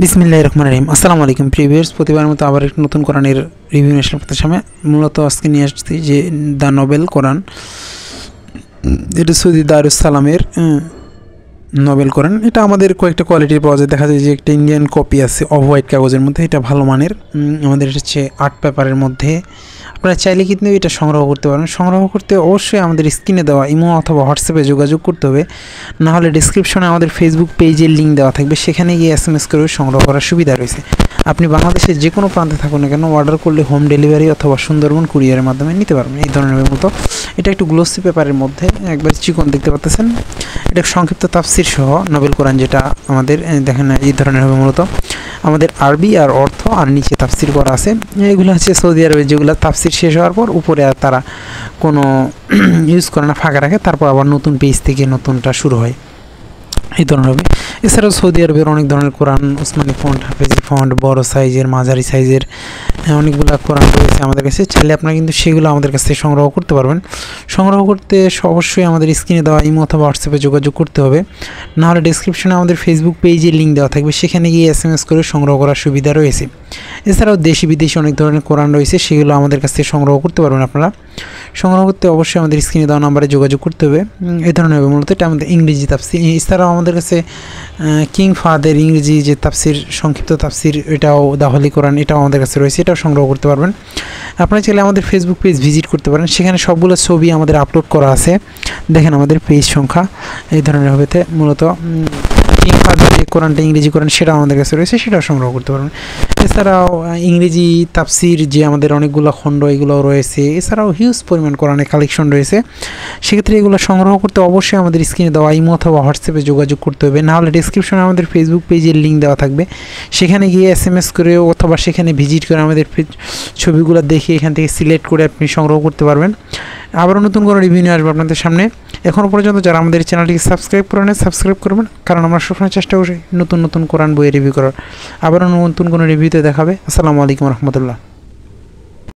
বিসমিল্লাহির রহমানির রহিম। আসসালামু আলাইকুম প্রিভিয়ার্স, প্রতিবারের মতো আবার একটি নতুন কোরআনের রিভিউ নিয়ে আসলাম আপনাদের সামনে। মূলত আজকে নিয়ে আসছি যে দ্য নোবেল কোরআন, এটা সৌদি দারুস সালামের নোবেল কোরআন। এটা আমাদের কয়েকটা কোয়ালিটির পাওয়া যায়। দেখা যায় যে একটা ইন্ডিয়ান কপি আছে অফ হোয়াইট কাগজের মধ্যে, এটা ভালো মানের। আমাদের এটা হচ্ছে আর্ট পেপারের মধ্যে। আপনারা চাইলে কিন্তু এটা সংগ্রহ করতে পারেন। সংগ্রহ করতে অবশ্যই আমাদের স্ক্রিনে দেওয়া ইমো অথবা হোয়াটসঅ্যাপে যোগাযোগ করতে হবে, নাহলে ডিসক্রিপশনে আমাদের ফেসবুক পেজের লিঙ্ক দেওয়া থাকবে, সেখানে গিয়ে SMS করে সংগ্রহ করার সুবিধা রয়েছে। আপনি বাংলাদেশের যে কোনো প্রান্তে থাকুন না কেন, অর্ডার করলে হোম ডেলিভারি অথবা সুন্দরবন কুরিয়ারের মাধ্যমে নিতে পারবেন। এই ধরনের মতো এটা একটু গ্লোসি পেপারের মধ্যে, একবার চিকন দেখতে পাচ্ছেন। এটা সংক্ষিপ্ত তাফসির সহ নোবেল কোরআন, যেটা আমাদের দেখেন এই ধরনের হবে। মূলত আমাদের আরবি আর অর্থ আর নিচে তাফসির করা আছে। এগুলো হচ্ছে সৌদি আরবে যেগুলো তাফসির শেষ হওয়ার পর উপরে আর তারা কোনো ইউজ করে না, ফাঁকা রাখে, তারপর আবার নতুন পেজ থেকে নতুনটা শুরু হয়, এই ধরনের হবে। এছাড়াও সৌদি আরবের অনেক ধরনের কোরআন, ওসমানী ফন্ট, হাফেজি ফন্ট, বড় সাইজের, মাঝারি সাইজের অনেকগুলো কোরআন রয়েছে আমাদের কাছে। চাইলে আপনারা কিন্তু সেগুলো আমাদের কাছ থেকে সংগ্রহ করতে পারবেন। সংগ্রহ করতে অবশ্যই আমাদের স্ক্রিনে দেওয়া ইমো অথবা হোয়াটসঅ্যাপে যোগাযোগ করতে হবে, নাহলে ডিসক্রিপশনে আমাদের ফেসবুক পেজের লিঙ্ক দেওয়া থাকবে, সেখানে গিয়ে SMS করে সংগ্রহ করার সুবিধা রয়েছে। এছাড়াও দেশি বিদেশি অনেক ধরনের কোরআন রয়েছে, সেগুলো আমাদের কাছ থেকে সংগ্রহ করতে পারবেন আপনারা। সংগ্রহ করতে অবশ্যই আমাদের স্ক্রিনে দেওয়া নাম্বারে যোগাযোগ করতে হবে। এই ধরনের হবে। মূলত এটা আমাদের ইংরেজি তাফসির। এছাড়াও আমাদের কাছে কিং ফাহাদের ইংরেজি যে তাফসির, সংক্ষিপ্ত তাফসির, এটাও দাহলি কোরআন, এটাও আমাদের কাছে রয়েছে, এটাও সংগ্রহ করতে পারবেন। আপনারা চাইলে আমাদের ফেসবুক পেজ ভিজিট করতে পারেন, সেখানে সবগুলো ছবি আমাদের আপলোড করা আছে। দেখেন আমাদের পেজ সংখ্যা এই ধরনের হবে। মূলত কিং ফাহাদের যে কোরআনটা ইংরেজি কোরআন, সেটাও আমাদের কাছে রয়েছে, সেটাও সংগ্রহ করতে পারবেন। এছাড়াও ইংরেজি তাফসির যে আমাদের অনেকগুলো খণ্ড, এগুলোও রয়েছে। এছাড়াও হিউজ পরিমাণ কোরআনের কালেকশন রয়েছে। সেক্ষেত্রে এগুলো সংগ্রহ করতে অবশ্যই আমাদের স্ক্রিনে দেওয়া ইমো অথবা হোয়াটসঅ্যাপে যোগাযোগ করতে হবে, নাহলে ডিসক্রিপশনে আমাদের ফেসবুক পেজের লিঙ্ক দেওয়া থাকবে, সেখানে গিয়ে SMS করে অথবা সেখানে ভিজিট করে আমাদের ছবিগুলো দেখে এখান থেকে সিলেক্ট করে আপনি সংগ্রহ করতে পারবেন। আবারও নতুন কোনো রিভিউ নিয়ে আসবো আপনাদের সামনে। এখনও পর্যন্ত যারা আমাদের চ্যানেলটিকে সাবস্ক্রাইব করে নেয়, সাবস্ক্রাইব করবেন, কারণ আমরা সবসময় চেষ্টা করি নতুন নতুন কোরআন বইয়ে রিভিউ করার। আবারও নতুন কোনো রিভিউতে দেখাবে। আসসালামু আলাইকুম রহমতুল্লাহ।